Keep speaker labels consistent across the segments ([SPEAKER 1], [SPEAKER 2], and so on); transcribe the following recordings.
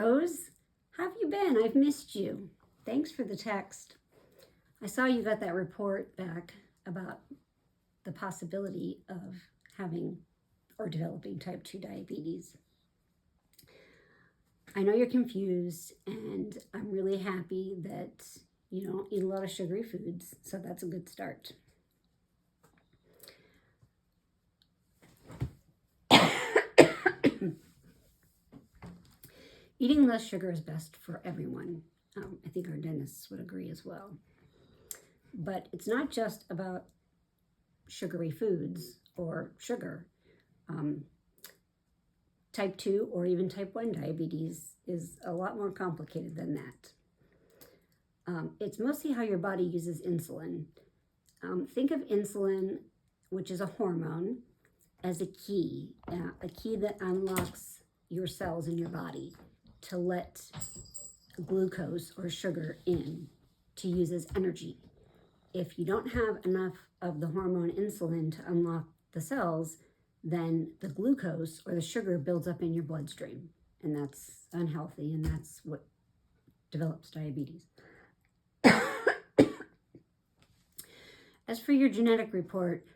[SPEAKER 1] Rose, how have you been? I've missed you. Thanks for the text. I saw you got that report back about the possibility of having or developing type 2 diabetes. I know you're confused, and I'm really happy that you don't eat a lot of sugary foods, so that's a good start. Eating less sugar is best for everyone. I think our dentists would agree as well. But it's not just about sugary foods or sugar. Type 2 or even type 1 diabetes is a lot more complicated than that. It's mostly how your body uses insulin. Think of insulin, which is a hormone, as a key that unlocks your cells in your body to let glucose or sugar in to use as energy. If you don't have enough of the hormone insulin to unlock the cells, then the glucose or the sugar builds up in your bloodstream, and that's unhealthy, and that's what develops diabetes. As for your genetic report,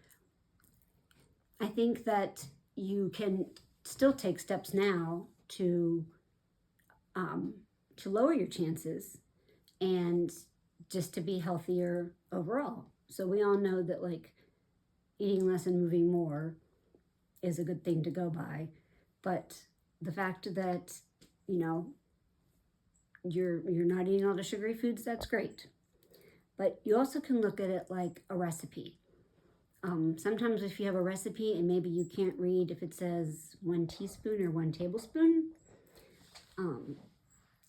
[SPEAKER 1] I think that you can still take steps now to lower your chances and just to be healthier overall. So we all know that like eating less and moving more is a good thing to go by, but the fact that you're not eating all the sugary foods, that's great. But you also can look at it like a recipe. Sometimes if you have a recipe and maybe you can't read if it says 1 teaspoon or 1 tablespoon,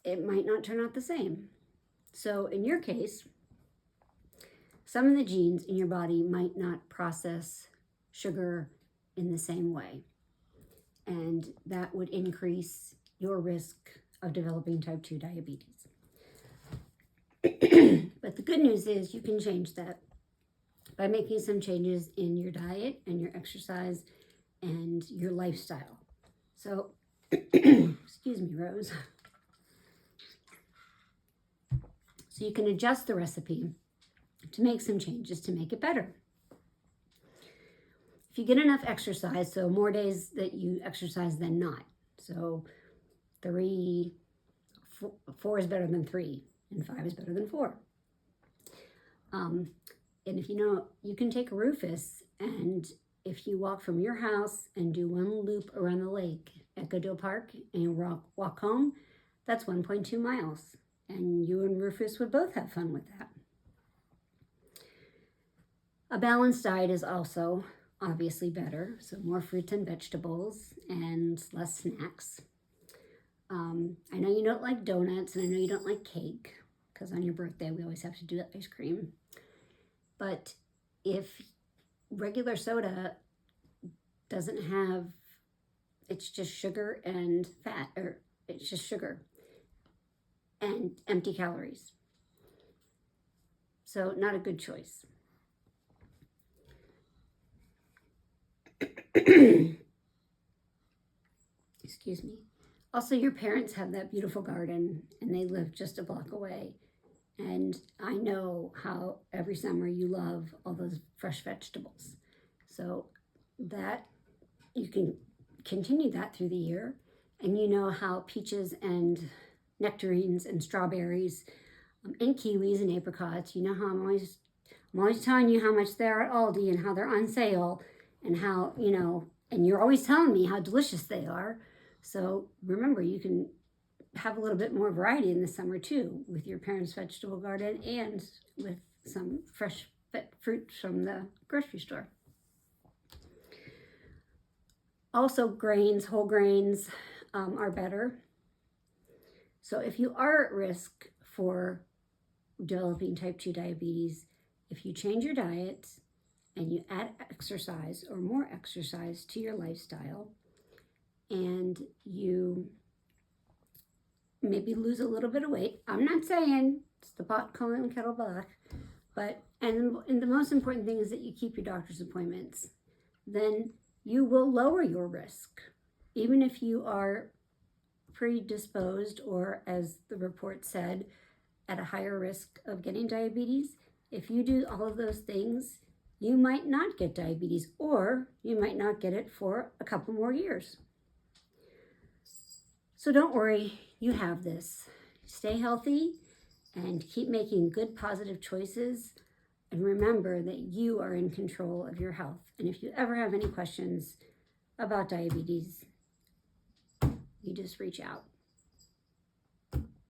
[SPEAKER 1] it might not turn out the same. So in your case, some of the genes in your body might not process sugar in the same way, and that would increase your risk of developing type 2 diabetes. But the good news is you can change that by making some changes in your diet and your exercise and your lifestyle. So, excuse me, Rose. So you can adjust the recipe to make some changes to make it better. If you get enough exercise, so more days that you exercise than not. So 4 is better than 3, and 5 is better than 4. And if you can take a Rufus, and if you walk from your house and do 1 loop around the lake at Goodale Park and you walk home, that's 1.2 miles. And you and Rufus would both have fun with that. A balanced diet is also obviously better. So more fruits and vegetables and less snacks. I know you don't like donuts, and I know you don't like cake, because on your birthday we always have to do ice cream. But if regular soda doesn't have, it's just sugar and fat, or it's just sugar and empty calories. So not a good choice. Excuse me. Also, your parents have that beautiful garden, and they live just a block away. And I know how every summer you love all those fresh vegetables. So that you can continue that through the year. And you know how peaches and nectarines and strawberries and kiwis and apricots, you know how I'm always telling you how much they're at Aldi and how they're on sale, and how, and you're always telling me how delicious they are. So remember, you can have a little bit more variety in the summer too, with your parents' vegetable garden and with some fresh fruit from the grocery store. Also, grains, whole grains are better. So if you are at risk for developing type 2 diabetes, if you change your diet and you add exercise or more exercise to your lifestyle, and you maybe lose a little bit of weight. I'm not saying it's the pot calling the kettle black, but and the most important thing is that you keep your doctor's appointments. Then you will lower your risk, even if you are predisposed, or as the report said, at a higher risk of getting diabetes, if you do all of those things, you might not get diabetes, or you might not get it for a couple more years. So don't worry, you have this. Stay healthy and keep making good, positive choices. And remember that you are in control of your health. And if you ever have any questions about diabetes, you just reach out.